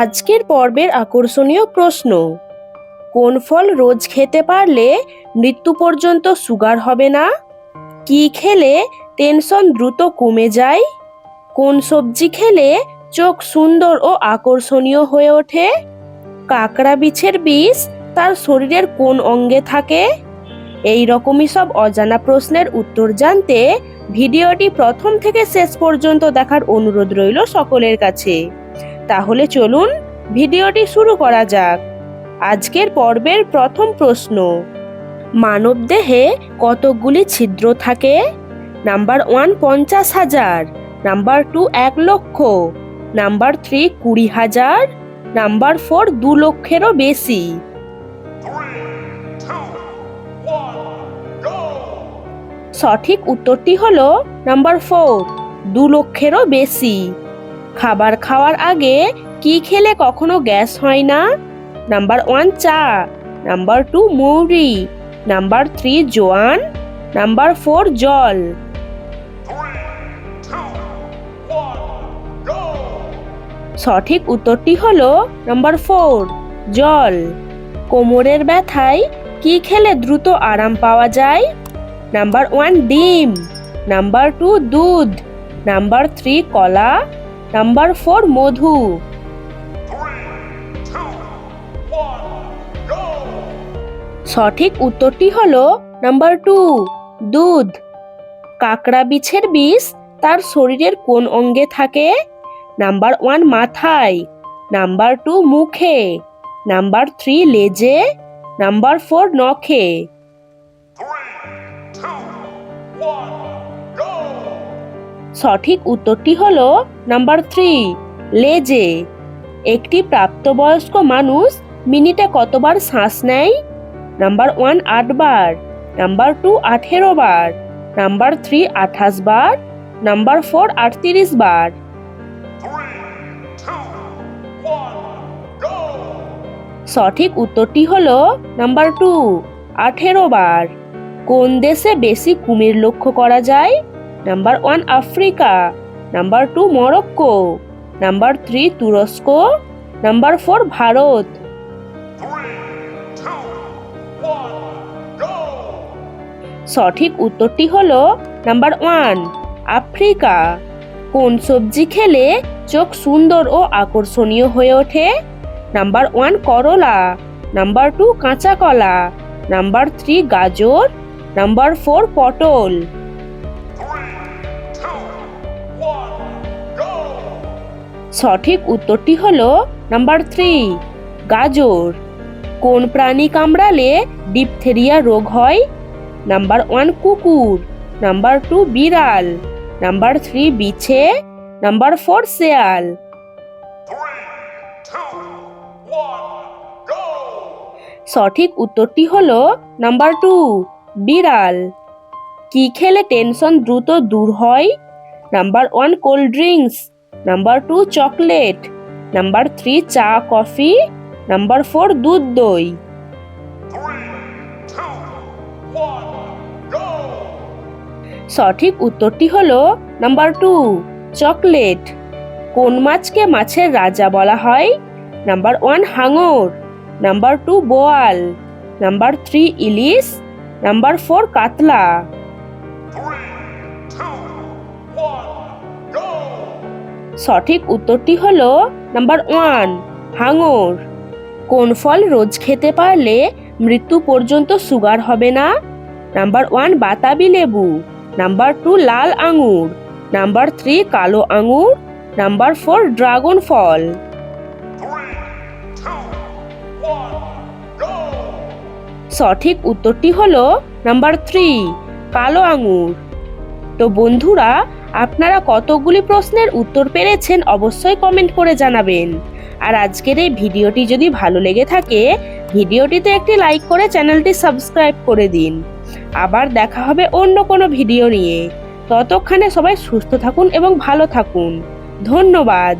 আজকের পর্বের আকর্ষণীয় প্রশ্ন, কোন ফল রোজ খেতে পারলে মৃত্যু পর্যন্ত সুগার হবে না? কি খেলে টেনশন দ্রুত কমে যায়? কোন সবজি খেলে চোখ সুন্দর ও আকর্ষণীয় হয়ে ওঠে? কাঁকড়া বিছের বিষ তার শরীরের কোন অঙ্গে থাকে? এই রকমই সব অজানা প্রশ্নের উত্তর জানতে ভিডিওটি প্রথম থেকে শেষ পর্যন্ত দেখার অনুরোধ রইল সকলের কাছে। তাহলে চলুন ভিডিওটি শুরু করা যাক। আজকের পর্বের প্রথম প্রশ্ন, মানবদেহে কতগুলি ছিদ্র থাকে? নাম্বার 1 50,000, নাম্বার 2 1 লক্ষ, নাম্বার 3 20,000, নাম্বার 4 2 লক্ষেরও বেশি। সঠিক উত্তরটি হলো নাম্বার 4 2 লক্ষেরও বেশি। খাবার খাওয়ার আগে কি খেলে কখনো গ্যাস হয় না? নাম্বার 1 চা, নাম্বার 2 মৌরি, নাম্বার 3 জোয়ান, নাম্বার 4 জল। সঠিক উত্তরটি হলো নাম্বার 4 জল। কোমরের ব্যথায় কি খেলে দ্রুত আরাম পাওয়া যায়? নাম্বার 1 ডিম, নাম্বার 2 দুধ, নাম্বার 3 কলা, নাম্বার 4 মধু। সঠিক উত্তরটি হলো নাম্বার 2 দুধ। কাঁকড়া বিছের বিষ তার শরীরের কোন অঙ্গে থাকে? নাম্বার 1 মাথায়, নাম্বার 2 মুখে, নাম্বার 3 লেজে, নাম্বার 4 নখে। সঠিক উত্তরটি হলো নাম্বার 3 লেজে। একটি প্রাপ্তবয়স্ক মানুষ মিনিটে কতবার শ্বাস নেয়? নাম্বার 1 8 বার, নাম্বার 2 18 বার, নাম্বার 3 28 বার, নাম্বার 4 38 বার। সঠিক উত্তরটি হলো নাম্বার 2 18 বার। কোন দেশে বেশি কুমির লক্ষ্য করা যায়? Number 1 Africa, number 2 Morocco, number 3 তুরস্ক, নাম্বার 4 ভারত। সঠিক উত্তরটি হলো নাম্বার 1 আফ্রিকা। কোন সবজি খেলে চোখ সুন্দর ও আকর্ষণীয় হয়ে ওঠে? নাম্বার 1 করলা, নাম্বার 2 কাঁচা কলা, নাম্বার 3 গাজর, নাম্বার 4 পটল। সঠিক উত্তরটি হলো নাম্বার 3 গাজর। কোন প্রাণী কামড়ালে ডিপথেরিয়া রোগ হয়? নাম্বার 1 কুকুর, নাম্বার 2 বিড়াল, নাম্বার 3 বিছে, নাম্বার 4 শেয়াল। সঠিক উত্তরটি হলো নাম্বার 2 বিড়াল। কি খেলে টেনশন দ্রুত দূর হয়? Number 1 cold drinks, number 2 chocolate, number 3 চা কফি, নাম্বার 4 দুধ দই। সঠিক উত্তরটি হলো নাম্বার 2 চকলেট। কোন মাছকে মাছের রাজা বলা হয়? নাম্বার 1 হাঙর, নাম্বার 2 বোয়াল, নাম্বার 3 ইলিশ, নাম্বার 4 কাতলা। সঠিক উত্তরটি হলো নাম্বার 1 হাঙর। কোন ফল রোজ খেতে পারলে মৃত্যু পর্যন্ত সুগার হবে না? নাম্বার 1 বাতাবি লেবু, নাম্বার 2 লাল আঙুর, নাম্বার 3 কালো আঙুর, নাম্বার 4 ড্রাগন ফল। সঠিক উত্তরটি হলো নাম্বার 3 কালো আঙুর। তো বন্ধুরা, আপনারা কতগুলি প্রশ্নের উত্তর পেরেছেন অবশ্যই কমেন্ট করে জানাবেন। আর আজকের এই ভিডিওটি যদি ভালো লেগে থাকে ভিডিওটিতে একটি লাইক করে চ্যানেলটি সাবস্ক্রাইব করে দিন। আবার দেখা হবে অন্য কোনো ভিডিও নিয়ে। ততক্ষণে সবাই সুস্থ থাকুন এবং ভালো থাকুন। ধন্যবাদ।